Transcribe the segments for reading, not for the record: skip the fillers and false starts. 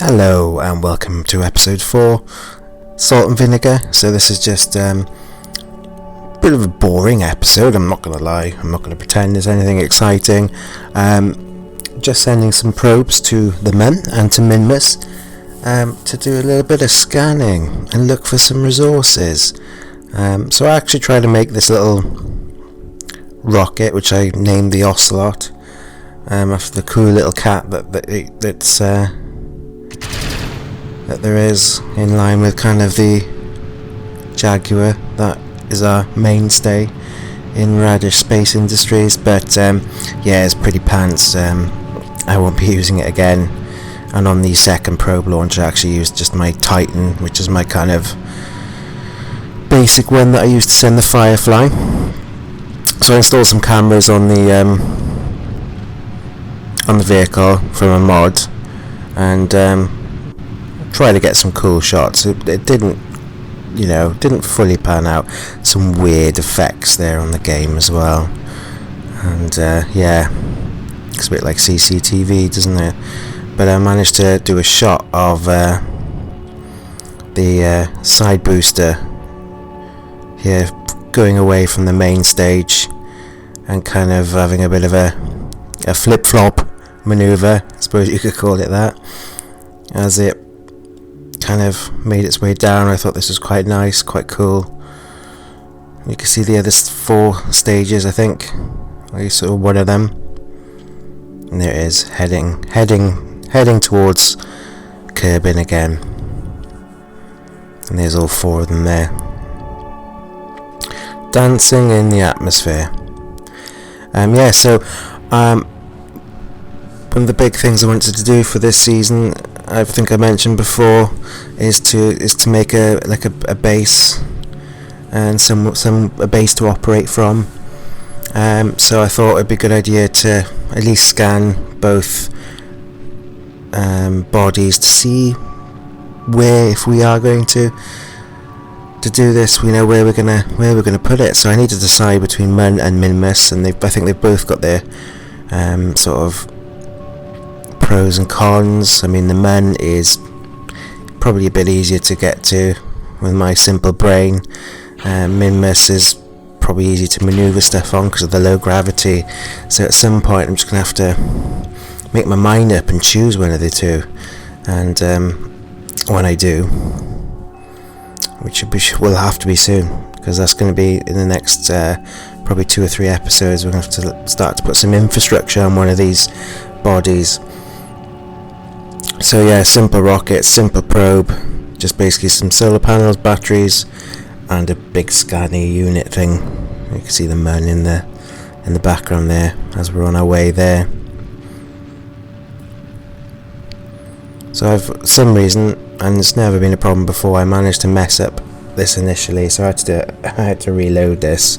Hello and welcome to episode 4, Salt and Vinegar. So this is just a bit of a boring episode, I'm not going to lie. I'm not going to pretend there's anything exciting. Just sending some probes to the men and to Minmus to do a little bit of scanning and look for some resources. So I actually tried to make this little rocket, which I named the Ocelot, after the cool little cat that there is, in line with kind of the Jaguar that is our mainstay in Radish Space Industries. But yeah, it's pretty pants. I won't be using it again. And on the second probe launch I actually used just my Titan, which is my kind of basic one that I used to send the Firefly. So I installed some cameras on the vehicle from a mod, and try to get some cool shots. It didn't fully pan out. Some weird effects there on the game as well, and yeah, it's a bit like CCTV, doesn't it? But I managed to do a shot of the side booster here going away from the main stage and kind of having a bit of a flip-flop maneuver, I suppose you could call it that, as it kind of made its way down. I thought this was quite nice, quite cool. You can see the other 4 stages, I think, or sort of one of them, and there it is, heading towards Kerbin again, and there's all 4 of them there, dancing in the atmosphere. Yeah, so one of the big things I wanted to do for this season, I think I mentioned before, is to make a base and a base to operate from. So I thought it'd be a good idea to at least scan both bodies to see where, if we are going to do this, we know where we're gonna put it. So I need to decide between Mun and Minmus, and I think they've both got their sort of pros and cons. I mean, the Mun is probably a bit easier to get to with my simple brain. Minmus is probably easy to maneuver stuff on because of the low gravity. So at some point I'm just gonna have to make my mind up and choose one of the two. And when I do, which will have to be soon, because that's going to be in the next probably 2 or 3 episodes, we're going to have to start to put some infrastructure on one of these bodies. So yeah, simple rocket, simple probe, just basically some solar panels, batteries, and a big scanning unit thing. You can see the Mun in the background there as we're on our way there. So I've, for some reason, and it's never been a problem before, I managed to mess up this initially, so I had to reload this.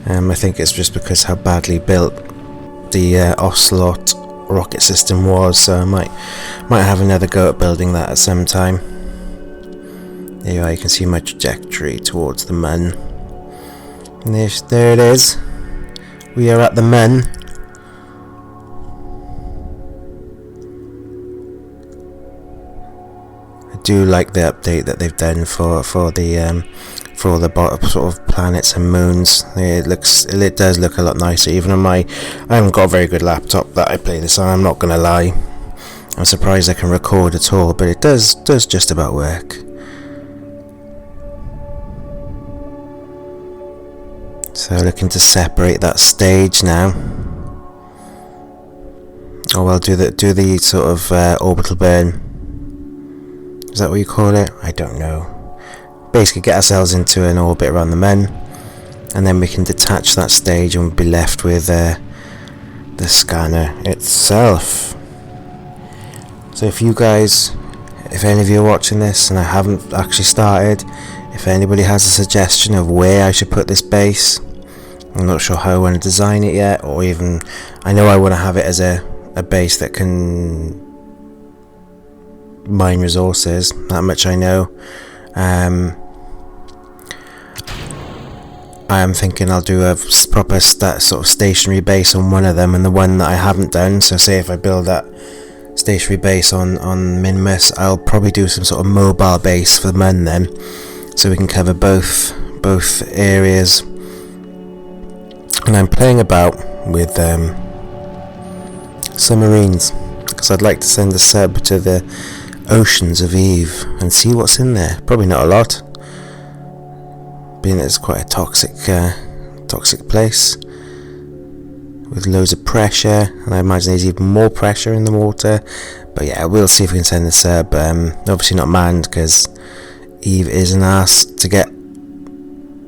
I think it's just because how badly built the Ocelot rocket system was, so I might have another go at building that at some time. There you are, you can see my trajectory towards the Mun. And there it is. We are at the Mun. I do like the update that they've done for all the sort of planets and moons. It does look a lot nicer. Even on I haven't got a very good laptop that I play this on, I'm not gonna lie. I'm surprised I can record at all, but it does just about work. So looking to separate that stage now. Oh well, do the sort of orbital burn. Is that what you call it? I don't know. Basically get ourselves into an orbit around the Mun, and then we can detach that stage and we'll be left with the scanner itself. So if any of you are watching this and I haven't actually started, if anybody has a suggestion of where I should put this base, I'm not sure how I want to design it yet, or even, I know I want to have it as a base that can mine resources, that much I know. I am thinking I'll do a proper sort of stationary base on one of them, and the one that I haven't done, so say if I build that stationary base on Minmus. I'll probably do some sort of mobile base for Mun then, so we can cover both areas. And I'm playing about with submarines, because I'd like to send a sub to the oceans of Eve and see what's in there. Probably not a lot, being that it's quite a toxic place with loads of pressure, and I imagine there's even more pressure in the water. But yeah, we'll see if we can send a sub. Obviously not manned, because Eve is an ass to get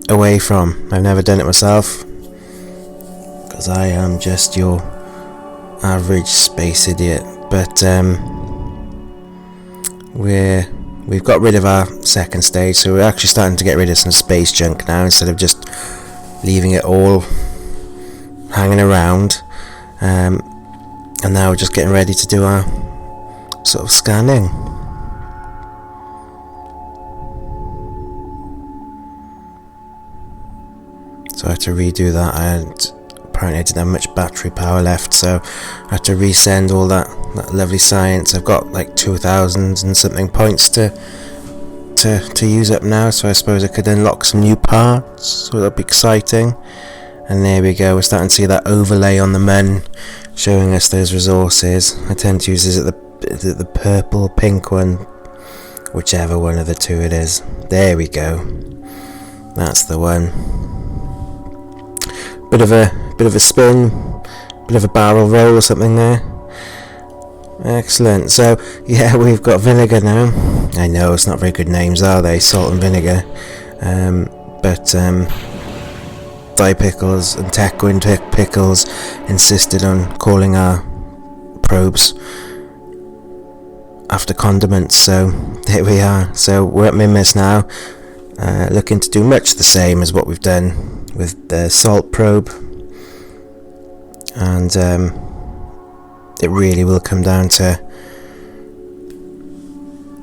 away from. I've never done it myself, because I am just your average space idiot. But we've got rid of our second stage, so we're actually starting to get rid of some space junk now, instead of just leaving it all hanging around. And now we're just getting ready to do our sort of scanning. So I had to redo that. Apparently I didn't have much battery power left, so I had to resend all that lovely science. I've got like 2,000 and something points to use up now, so I suppose I could unlock some new parts, so that'll be exciting. And there we go, we're starting to see that overlay on the Mun showing us those resources. I tend to use the purple, pink one, whichever one of the two it is. There we go, that's the one. Bit of a spin, bit of a barrel roll or something there. Excellent. So yeah, we've got Vinegar now. I know it's not very good names, are they? Salt and Vinegar. But Pickles and TechWin Pickles insisted on calling our probes after condiments. So here we are. So we're at Minmus now, looking to do much the same as what we've done with the salt probe. And it really will come down to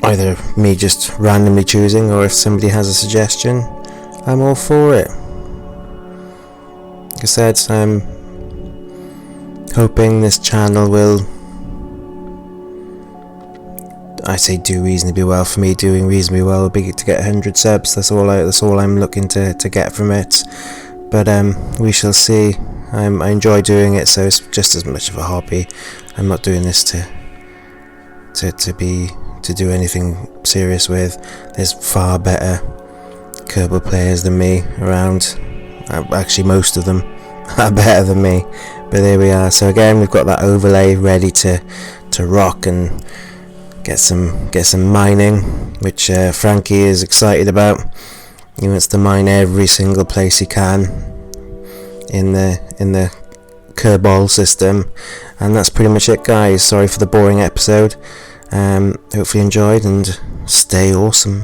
either me just randomly choosing, or if somebody has a suggestion, I'm all for it. Like I said, I'm hoping this channel will, I say, do reasonably well. For me, doing reasonably well would be to get 100 subs. That's all I'm looking to get from it. But we shall see. I enjoy doing it, so it's just as much of a hobby. I'm not doing this to do anything serious with. There's far better Kerbal players than me around. Actually, most of them are better than me. But there we are. So again, we've got that overlay ready to rock and get some mining, which Frankie is excited about. He wants to mine every single place he can in the Kerbal system. And that's pretty much it, guys. Sorry for the boring episode. Hopefully you enjoyed, and stay awesome.